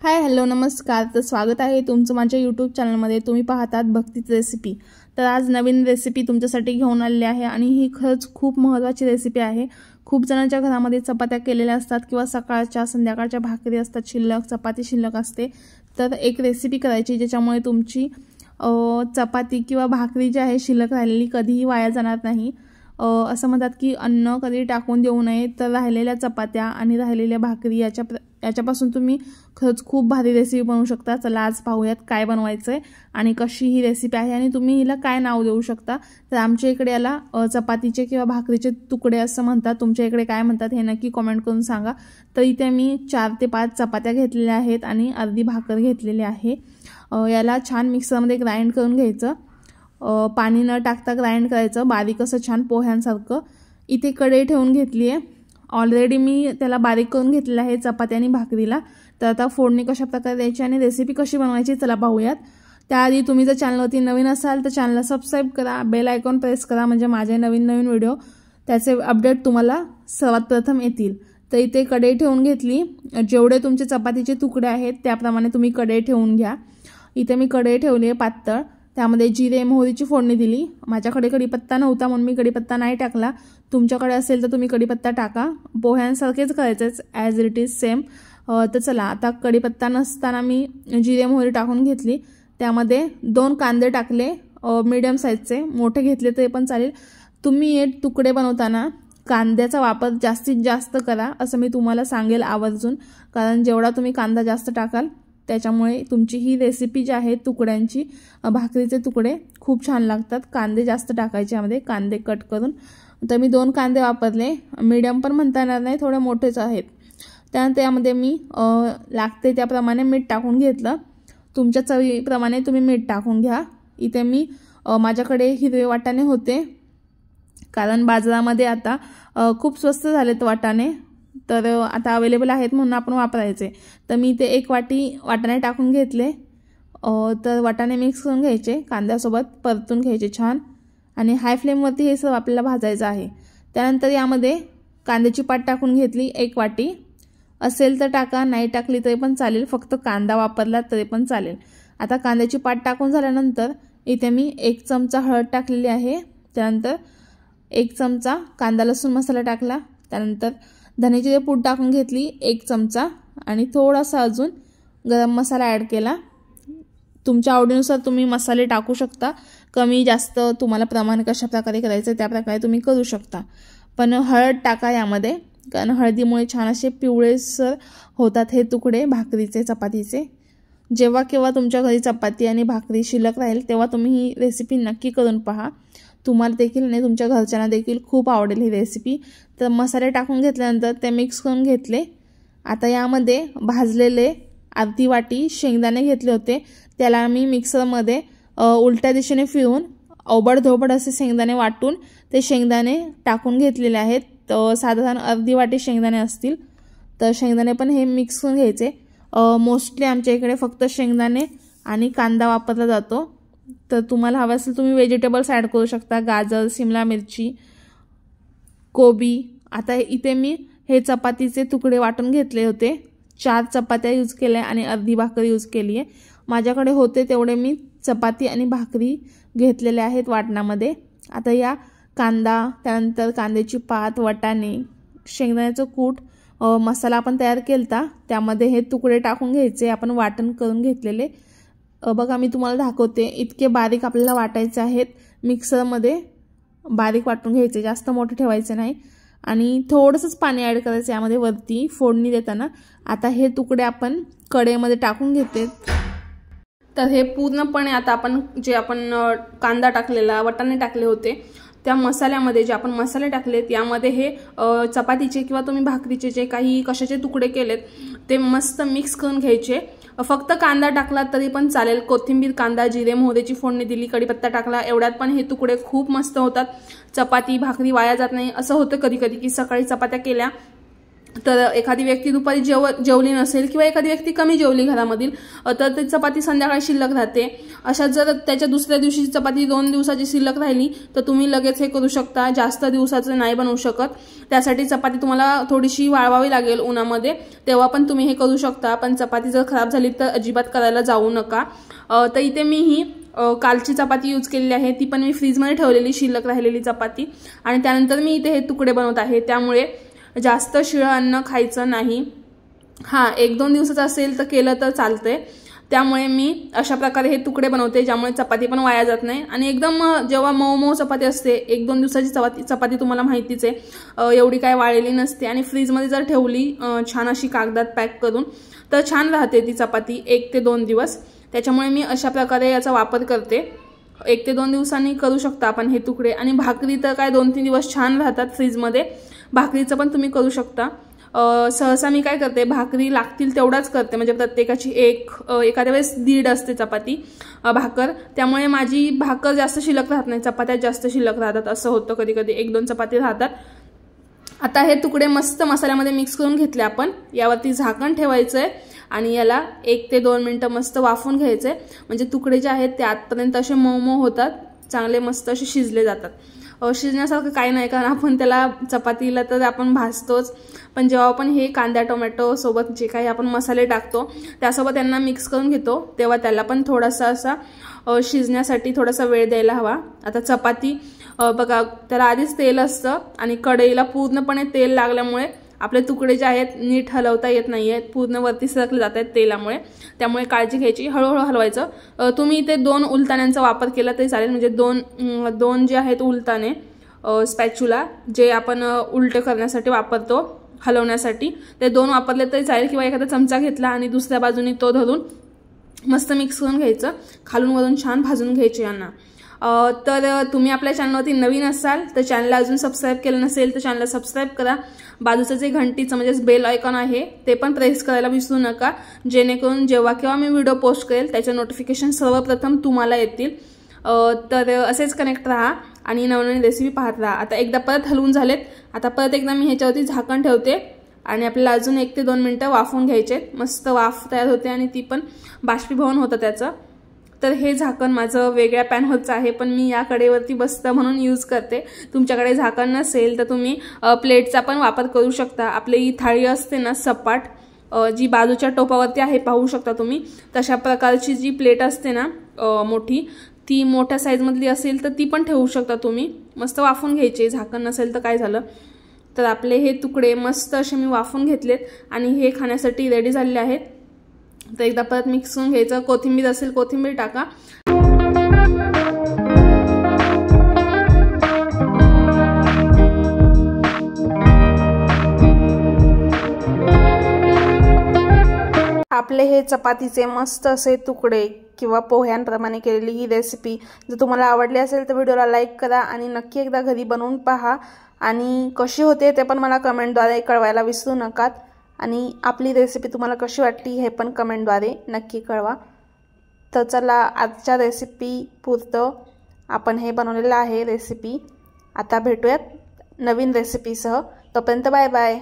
Hi hello नमस्कार। तर स्वागत आहे तुमचं माझ्या यूट्यूब चॅनलमध्ये। तुम्ही पाहतात भक्तीच रेसिपी। तर आज नवीन रेसिपी तुमच्यासाठी घेऊन आलेली आहे आणि ही खरंच खूप महत्त्वाची रेसिपी आहे। खूप जणांच्या घरामध्ये चपात्या केलेल्या असतात किंवा सकाळच्या संध्याकाळच्या भाकरी असतात, शिल्लक चपाती शिल्लक असते। तर एक रेसिपी करायची ज्याच्यामुळे तुमची चपाती किंवा भाकरी जी आहे शिल्लक राहिलेली कधीही वाया जाणार नाही। असं म्हणतात की अन्न कधी टाकून देऊ नये, तर राहिलेल्या चपात्या आणि राहिलेल्या भाकरी याच्यापासून तुम्ही खरंच खूप भारी रेसिपी बनवू शकता। चला आज पाहूयात काय बनवायचं आहे आणि कशी ही रेसिपी आहे आणि तुम्ही हिला काय नाव देऊ शकता। तर आमच्या इकडे याला चपातीचे किंवा भाकरीचे तुकडे असं म्हणतात। तुमच्या इकडे काय म्हणतात हे नक्की कमेंट करून सांगा। तर इथे मी 4 ते 5 चपात्या घेतलेल्या आहेत आणि अर्धी भाकर घेतलेली आहे। याला छान मिक्सरमध्ये ग्राइंड करून घ्यायचं। पाणी न टाकता ग्राइंड करायचं बारीक असं छान पोह्यांसारखं। इथे कढई ठेवून घेतली आहे। ऑलरेडी मी त्याला बारीक करून घेतलेलं आहे चपाती आणि भाकरीला। तर आता फोडणी कशा प्रकारे द्यायची आणि रेसिपी कशी बनवायची चला पाहूयात। त्याआधी तुम्ही जर चॅनलवरती नवीन असाल तर चॅनलला सबस्क्राइब करा, बेल आयकॉन प्रेस करा, म्हणजे माझे नवीन व्हिडिओ त्याचे अपडेट तुम्हाला सर्वात प्रथम येतील। तर इथे कढई ठेवून घेतली। जेवढे तुमचे चपातीचे तुकडे आहेत त्याप्रमाणे तुम्ही कढई ठेवून घ्या। इथे मी कढई ठेवली आहे पातळ, त्यामध्ये जिरे मोहरीची फोडणी दिली। माझ्याकडे कढीपत्ता नव्हता म्हणून मी कढीपत्ता नाही टाकला। तुमच्याकडे असेल तर तुम्ही कढीपत्ता टाका। पोह्यांसारखेच करायचं ॲज इट इज सेम। तर चला आता कढीपत्ता नसताना मी जिरे मोहरी टाकून घेतली। त्यामध्ये 2 कांदे टाकले, मीडियम साईजचे, मोठे घेतले तरी पण चालेल। तुम्ही हे तुकडे बनवताना कांद्याचा वापर जास्तीत जास्त करा असं मी तुम्हाला सांगेल आवर्जून, कारण जेवढा तुम्ही कांदा जास्त टाकाल त्याच्यामुळे तुमची ही रेसिपी जी आहे तुकड्यांची, भाकरीचे तुकडे खूप छान लागतात। कांदे जास्त टाकायचे यामध्ये, कांदे कट करून। तर मी 2 कांदे वापरले, मीडियम पण म्हणता येणार नाही, थोडे मोठेच आहेत। त्यानंतर यामध्ये मी लागते त्याप्रमाणे मीठ टाकून घेतलं। तुमच्या चवीप्रमाणे तुम्ही मीठ टाकून घ्या। इथे मी माझ्याकडे हिरवे वाटाणे होते, कारण बाजारामध्ये आता खूप स्वस्त झालेत वाटाणे, तर आता अवेलेबल आहेत म्हणून आपण वापरायचे। तर मी ते 1 वाटी वाटाणे टाकून घेतले। तर वाटाणे मिक्स करून घ्यायचे, कांद्यासोबत परतून घ्यायचे छान, आणि हाय फ्लेमवरती हे सर्व आपल्याला भाजायचं आहे। त्यानंतर यामध्ये कांद्याची पात टाकून घेतली 1 वाटी, असेल तर टाका, नाही टाकली तरी पण चालेल, फक्त कांदा वापरला तरी पण चालेल। आता कांद्याची पात टाकून झाल्यानंतर इथे मी 1 चमचा हळद टाकलेली आहे। त्यानंतर 1 चमचा कांदा लसूण मसाला टाकला। त्यानंतर धण्याची पूड टाकून घेतली 1 चमचा, आणि थोडासा अजून गरम मसाला ॲड केला। तुमच्या आवडीनुसार तुम्ही मसाले टाकू शकता, कमी जास्त तुम्हाला प्रमाण कशा प्रकारे करायचं त्या प्रकारे तुम्ही करू शकता। पण हळद टाका यामध्ये, कारण हळदीमुळे छान असे पिवळेसर होतात हे तुकडे भाकरीचे चपातीचे। जेव्हा केव्हा तुमच्या घरी चपाती आणि भाकरी शिल्लक राहील तेव्हा तुम्ही ही रेसिपी नक्की करून पहा। तुम्हाला देखील आणि तुमच्या घरच्यांना देखील खूप आवडेल ही रेसिपी। तर मसाले टाकून घेतल्यानंतर ते मिक्स करून घेतले। आता यामध्ये भाजलेले अर्धी वाटी शेंगदाणे घेतले होते, त्याला मी मिक्सरमध्ये उलट्या दिशेने फिरवून ओबडधोबड असे शेंगदाणे वाटून ते शेंगदाणे टाकून घेतलेले आहेत। तर साधारण अर्धी वाटी शेंगदाणे असतील, तर शेंगदाणे पण हे मिक्स करून घ्यायचे। मोस्टली आमच्या इकडे फक्त शेंगदाणे आणि कांदा वापरला जातो, तर तुम्हाला हवं असेल तुम्ही व्हेजिटेबल्स ॲड करू शकता, गाजर, शिमला मिरची, कोबी। आता इथे मी हे चपातीचे तुकडे वाटून घेतले होते, 4 चपात्या यूज केल्या आणि अर्धी भाकरी यूज केली आहे। माझ्याकडे होते तेवढे मी चपाती आणि भाकरी घेतलेले आहेत वाटणामध्ये। आता या कांदा, त्यानंतर कांद्याची पात, वाटाणे, शेंगदाण्याचं कूट, मसाला आपण तयार केलता त्यामध्ये हे तुकडे टाकून घ्यायचे, आपण वाटण करून घेतलेले। बघा मी तुम्हाला दाखवते, इतके बारीक आपल्याला वाटायचे आहेत। मिक्सरमध्ये बारीक वाटून घ्यायचे, जास्त मोठे ठेवायचे नाही, आणि थोडंसंच पाणी ॲड करायचं यामध्ये वरती फोडणी देताना। आता हे तुकडे आपण कढईमध्ये टाकून घेते। तर हे पूर्णपणे आता आपण कांदा टाकलेला, वाटाणे टाकले होते त्या मसाल्यामध्ये, जे आपण मसाले टाकलेत यामध्ये हे चपातीचे किंवा तुम्ही भाकरीचे जे काही कशाचे तुकडे केलेत ते मस्त मिक्स करून घ्यायचे। फक्त कांदा टाकला तरी पण चालेल, कोथिंबीर, कांदा, जिरे मोहरीची फोडणी दिली, कढीपत्ता टाकला, एवढ्यात पण हे तुकडे खूप मस्त होतात। चपाती भाकरी वाया जात नाही। असं होतं कधी कधी की सकाळी चपात्या केल्या तर एखादी व्यक्ती दुपारी जेवली नसेल किंवा एखादी व्यक्ती कमी जेवली घरामधील, तर ती चपाती संध्याकाळी शिल्लक राहते. अशा जर त्याच्या दुसऱ्या दिवशीची चपाती 2 दिवसाची शिल्लक राहिली तर तुम्ही लगेच हे करू शकता. जास्त दिवसाचं नाही बनवू शकत, त्यासाठी चपाती तुम्हाला थोडीशी वाळवावी लागेल उन्हामध्ये, तेव्हा पण तुम्ही हे करू शकता. पण चपाती जर खराब झाली तर अजिबात करायला जाऊ नका. तर इथे मी ही कालची चपाती यूज केलेली आहे, ती पण मी फ्रीजमध्ये ठेवलेली शिल्लक राहिलेली चपाती, आणि त्यानंतर मी इथे हे तुकडे बनवत आहे. त्यामुळे जास्त शिळं अन्न खायचं नाही. हां, 1-2 दिवसाचं असेल तर केलं तर चालतंय. त्यामुळे मी अशा प्रकारे हे तुकडे बनवते, ज्यामुळे चपाती पण वाया जात नाही. आणि एकदम जेव्हा मऊ मऊ चपाती असते, 1-2 दिवसाची चपाती तुम्हाला माहितीच आहे, एवढी काय वाळलेली नसते. आणि फ्रीजमध्ये जर ठेवली छान अशी कागदात पॅक करून तर छान राहते ती चपाती 1 ते 2 दिवस. त्याच्यामुळे मी अशा प्रकारे याचा वापर करते. 1 ते 2 दिवसांनी करू शकता आपण हे तुकडे. आणि भाकरी तर काय 2-3 दिवस छान राहतात फ्रीजमध्ये, भाकरीचं पण तुम्ही करू शकता. सहसा मी काय करते, भाकरी लागतील तेवढाच करते, म्हणजे प्रत्येकाची एखाद्या वेळेस 1.5 असते चपाती भाकर, त्यामुळे माझी भाकर जास्त शिल्लक राहत नाही, चपात्या जास्त शिल्लक राहतात. असं होतं कधी कधी 1-2 चपाती राहतात. आता हे तुकडे मस्त मसाल्यामध्ये मिक्स करून घेतले आपण. यावरती झाकण ठेवायचं आहे आणि याला 1 ते 2 मिनिटं मस्त वाफून घ्यायचं आहे, म्हणजे तुकडे जे आहेत ते आतपर्यंत असे मऊ मऊ होतात, चांगले मस्त असे शिजले जातात. शिजण्यासारखं काही नाही, कारण आपण त्याला चपातीला तर आपण भाजतोच, पण जेव्हा आपण हे कांदा टोमॅटो सोबत जे काही आपण मसाले टाकतो त्यासोबत त्यांना मिक्स करून घेतो, तेव्हा त्याला पण थोडासा असा शिजण्यासाठी थोडासा वेळ द्यायला हवा. आता चपाती बघा, त्याला आधीच तेल असतं आणि कढईला पूर्णपणे तेल लागल्यामुळे आपले तुकडे जे आहेत नीट हलवता येत नाही आहेत, पूर्ण वरती सरकले जात आहेत तेलामुळे. त्यामुळे काळजी घ्यायची, हळूहळू हलवायचं. तुम्ही इथे 2 उलताण्यांचा वापर केला तरी चालेल, म्हणजे दोन जे आहेत उलताणे स्पॅच्युला, जे आपण उलटे करण्यासाठी वापरतो हलवण्यासाठी, ते 2 वापरले तरी चालेल. किंवा एखादा चमचा घेतला आणि दुसऱ्या बाजूने तो धरून मस्त मिक्स करून घ्यायचं, खालून वरून छान भाजून घ्यायचे यांना. तर तुम्ही आपल्या चॅनलवरती नवीन असाल तर चॅनलला अजून सबस्क्राईब केलं नसेल तर चॅनलला सबस्क्राईब करा. बाजूचं जे घंटीचं म्हणजेच बेल आयकॉन आहे ते पण प्रेस करायला विसरू नका, जेणेकरून जेव्हा केव्हा मी व्हिडिओ पोस्ट करेल त्याचे नोटिफिकेशन सर्वप्रथम तुम्हाला येतील. तर असेच कनेक्ट राहा आणि नवनवीन रेसिपी पाहत राहा. आता एकदा परत हलवून झालेत, आता परत एकदा मी ह्याच्यावरती झाकण ठेवते आणि आपल्याला अजून 1 ते 2 मिनिटं वाफवून घ्यायचे. मस्त वाफ तयार होते आणि ती पण बाष्पीभवन होतं त्याचं. तर हे झाकण माझं वेगळ्या पॅनवरचं आहे, पण मी या कडेवरती बसतं म्हणून यूज करते. तुमच्याकडे झाकण नसेल तर तुम्ही प्लेटचा पण वापर करू शकता. आपली थाळी असते ना सपाट, जी बाजूच्या टोपावरती आहे पाहू शकता तुम्ही, तशा प्रकारची जी प्लेट असते ना मोठी, ती मोठ्या साईजमधली असेल तर ती पण ठेवू शकता तुम्ही. मस्त वाफून घ्यायचे, झाकण नसेल तर काय झालं. तर आपले हे तुकडे मस्त असे मी वाफून घेतलेत आणि हे खाण्यासाठी रेडी झालेले आहेत. तर एकदा परत मिक्स करून घ्यायचं. कोथिंबीर असेल कोथिंबीर टाका. आपले हे चपातीचे मस्त असे तुकडे किंवा पोह्यांप्रमाणे केलेली ही रेसिपी जर तुम्हाला आवडली असेल तर व्हिडिओला लाईक करा आणि नक्की एकदा घरी बनवून पहा. आणि कशी होते ते पण मला कमेंटद्वारे कळवायला विसरू नका. आणि आपली रेसिपी तुम्हाला कशी वाटली हे पण कमेंटद्वारे नक्की कळवा. तर चला, आजच्या रेसिपी पुरतं आपण हे बनवलेलं आहे रेसिपी. आता भेटूयात नवीन रेसिपीसह. तोपर्यंत बाय बाय.